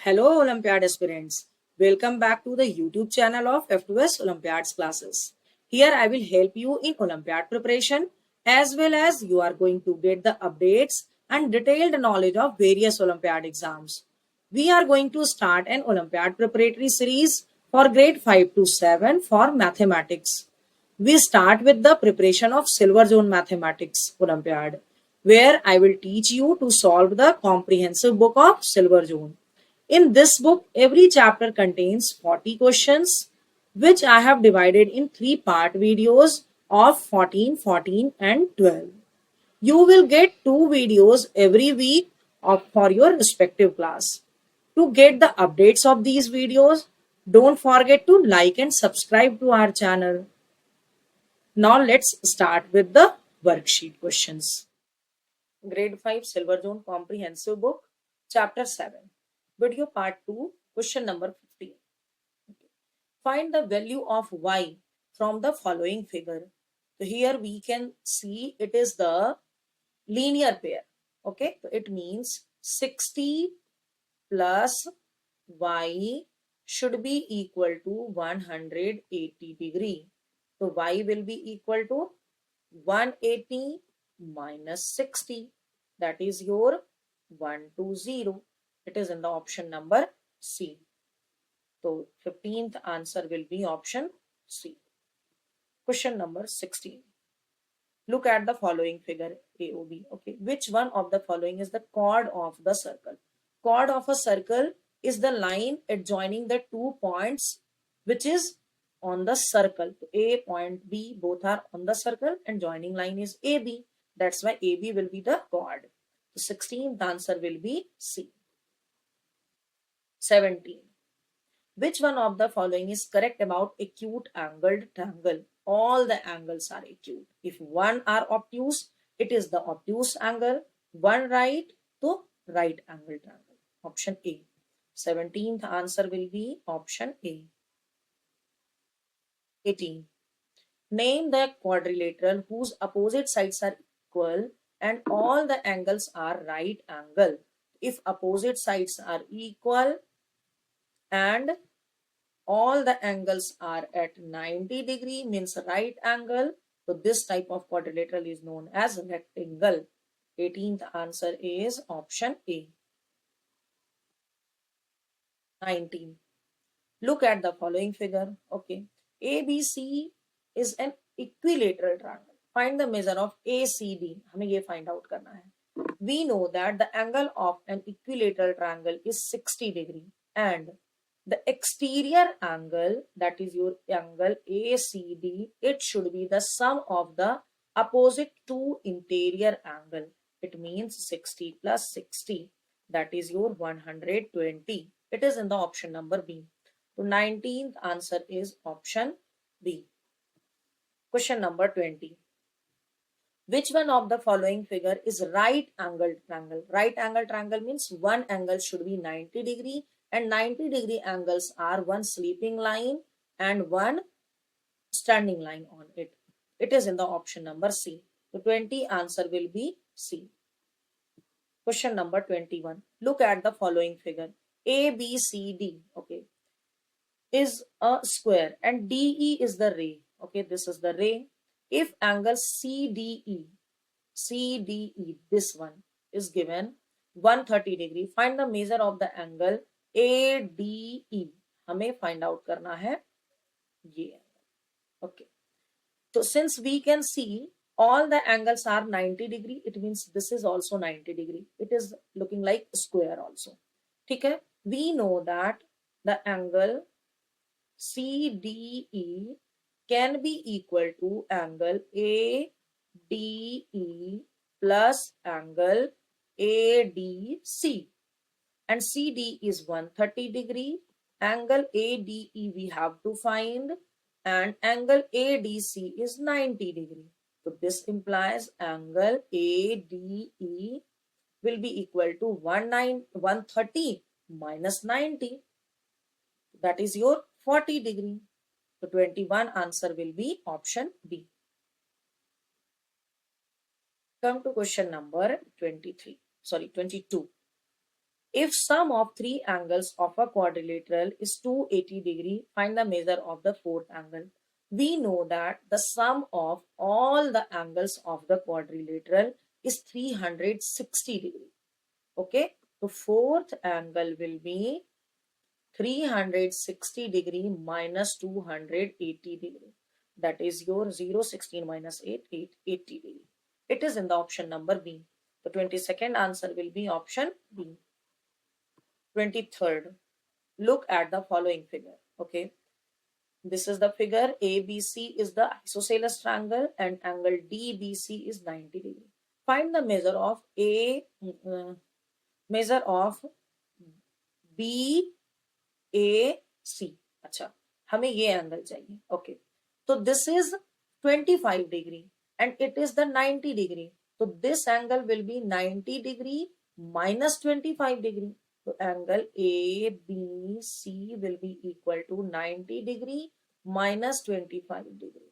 Hello Olympiad aspirants. Welcome back to the YouTube channel of F2S Olympiads classes. Here I will help you in Olympiad preparation as well as you are going to get the updates and detailed knowledge of various Olympiad exams. We are going to start an Olympiad preparatory series for grade 5 to 7 for mathematics. We start with the preparation of Silver Zone Mathematics Olympiad, where I will teach you to solve the comprehensive book of Silver Zone. In this book, every chapter contains 40 questions, which I have divided in three-part videos of 14, 14 and 12. You will get two videos every week for your respective class. To get the updates of these videos, don't forget to like and subscribe to our channel. Now let's start with the worksheet questions. Grade 5 Silver Zone Comprehensive Book, Chapter 7. Video Part 2, Question number 15. Find the value of y from the following figure. So here we can see it is the linear pair. Okay, so it means 60 plus y should be equal to 180 degree. So y will be equal to 180 minus 60. That is your 120. It is in the option number C. So 15th answer will be option C. Question number 16. Look at the following figure AOB. Okay, which one of the following is the chord of the circle? Chord of a circle is the line adjoining the 2 points which is on the circle. A point B both are on the circle and joining line is AB. That's why AB will be the chord. The 16th answer will be C. 17. Which one of the following is correct about acute angled triangle? All the angles are acute. If one are obtuse, it is the obtuse angle. One right, to right angle triangle. Option A. 17th answer will be option A. 18. Name the quadrilateral whose opposite sides are equal and all the angles are right angle. If opposite sides are equal and all the angles are at 90 degree means right angle. So this type of quadrilateral is known as rectangle. 18th answer is option A. 19. Look at the following figure. Okay. ABC is an equilateral triangle. Find the measure of ACD. हमें ये find out करना है. We know that the angle of an equilateral triangle is 60 degree and the exterior angle, that is your angle ACD, it should be the sum of the opposite two interior angle. It means 60 plus 60, that is your 120. It is in the option number B. So 19th answer is option B. Question number 20. Which one of the following figure is right angled triangle? Right angle triangle means one angle should be 90 degree and 90 degree angles are one sleeping line and one standing line on it. It is in the option number C. The 20 answer will be C. Question number 21. Look at the following figure. ABCD, okay, is a square and DE is the ray. Okay, this is the ray. If angle CDE, this one is given 130 degree, find the measure of the angle ADE. हमें find out करना है ये. Okay. So since we can see all the angles are 90 degree, it means this is also 90 degree. It is looking like square also. ठीक है? We know that the angle CDE can be equal to angle ADE plus angle ADC. And CD is 130 degree. Angle ADE we have to find and angle ADC is 90 degree. So this implies angle ADE will be equal to 130 minus 90. That is your 40 degree. So 21 answer will be option B. Come to question number 22. If sum of three angles of a quadrilateral is 280 degree, find the measure of the fourth angle. We know that the sum of all the angles of the quadrilateral is 360 degree. Okay, so fourth angle will be 360 degree minus 280 degree. That is your 0, 16 minus 8, 80 degree. It is in the option number B. The 22nd answer will be option B. 23rd. Look at the following figure. Okay. This is the figure. ABC is the isosceles triangle and angle DBC is 90 degree. Find the measure of measure of BAC. अच्छा, हमें ये angle चाहिए. Okay. So this is 25 degree and it is the 90 degree. So this angle will be 90 degree minus 25 degree. So angle ABC will be equal to 90 degree minus 25 degree.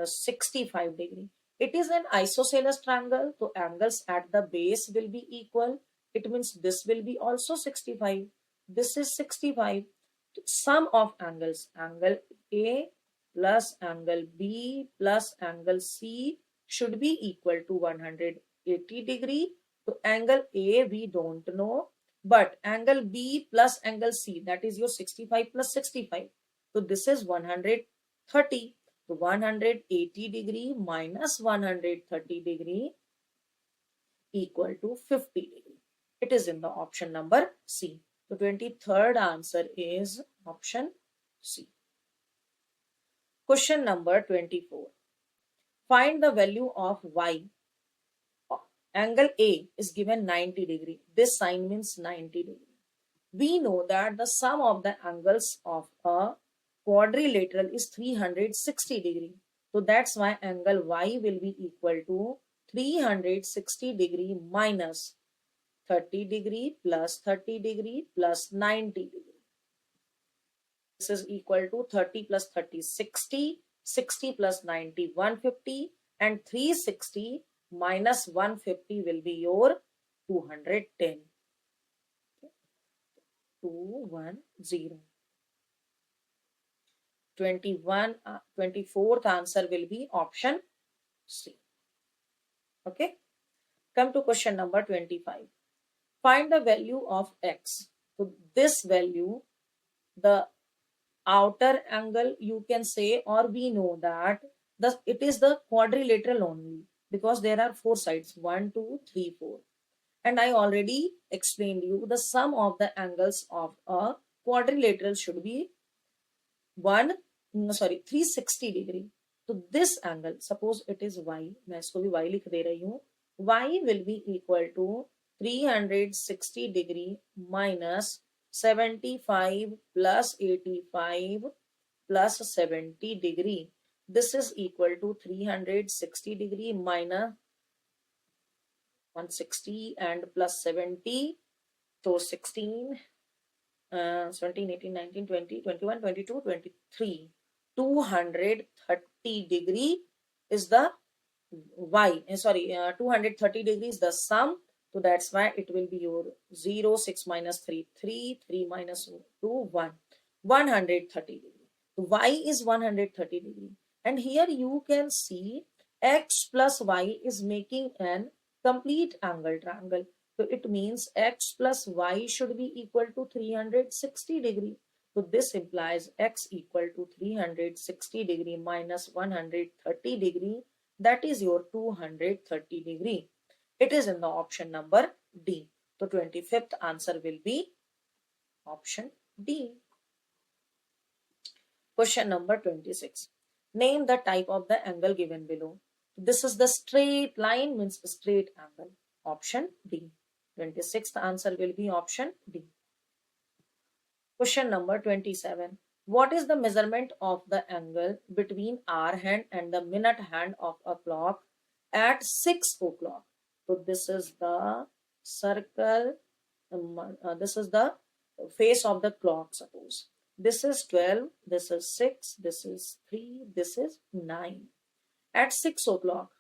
65 degree. It is an isosceles triangle, so angles at the base will be equal. It means this will be also 65. This is 65. Sum of angles, angle A plus angle B plus angle C should be equal to 180 degree. So angle A we don't know, but angle B plus angle C, that is your 65 plus 65. So this is 130. So 180 degree minus 130 degree equal to 50 degree. It is in the option number C. So 23rd answer is option C. Question number 24. Find the value of y. Angle A is given 90 degree. This sign means 90 degree. We know that the sum of the angles of a quadrilateral is 360 degree. So that's why angle y will be equal to 360 degree minus 30 degree plus 30 degree plus 90 degree. This is equal to 30 plus 30, 60, 60 plus 90, 150, and 360 minus 150 will be your 210. 210. 24th answer will be option C. Okay. Come to question number 25. Find the value of x. So this value, the outer angle you can say, or we know that it is the quadrilateral only because there are four sides, 1, 2, 3, 4. And I already explained you the sum of the angles of a quadrilateral should be 360 degree. So this angle, suppose it is y, मैं इसको भी y लिख दे रही हूँ, y will be equal to 360 degree minus 75 plus 85 plus 70 degree. This is equal to 360 degree minus 160 and plus 70. So 16, 17, 18, 19, 20, 21, 22, 23. 230 degree is the y. 230 degree is the sum. So that's why it will be your 0, 6 minus 3, 3, 3 minus 2, 1. 130 degree. So y is 130 degree. And here you can see x plus y is making an complete angle triangle. So it means x plus y should be equal to 360 degree. So this implies x equal to 360 degree minus 130 degree. That is your 230 degree. It is in the option number D. So 25th answer will be option D. Question number 26. Name the type of the angle given below. This is the straight line, means straight angle. Option D. 26th answer will be option D. Question number 27. What is the measurement of the angle between hour hand and the minute hand of a clock at 6 o'clock? So this is the circle, this is the face of the clock, suppose. This is 12, this is 6, this is 3, this is 9. At 6 o'clock,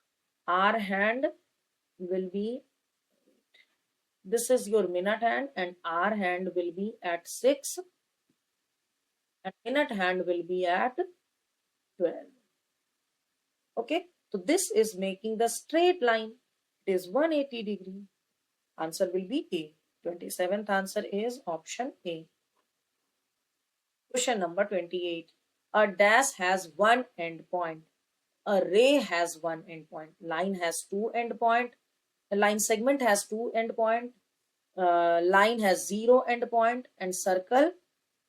our hand will be This is your minute hand, and hour hand will be at 6, and minute hand will be at 12. Okay, so this is making the straight line. It is 180 degree. Answer will be A. 27th answer is option A. Question number 28. A dash has one end point. A ray has one end point. Line has two end point. A line segment has two end point. Line has zero end point, and circle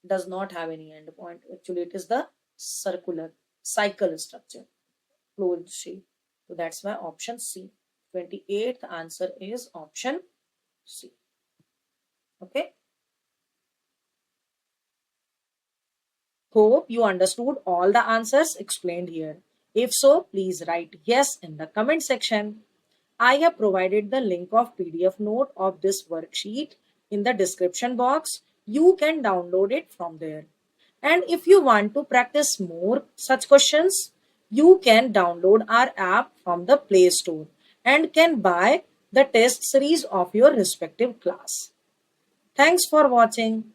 does not have any end point. Actually, it is the circular cycle structure, closed shape. So that's why option C. 28th answer is option C. Okay. Hope you understood all the answers explained here. If so, please write yes in the comment section. I have provided the link of PDF note of this worksheet in the description box. You can download it from there. And if you want to practice more such questions, you can download our app from the Play Store and can buy the test series of your respective class. Thanks for watching.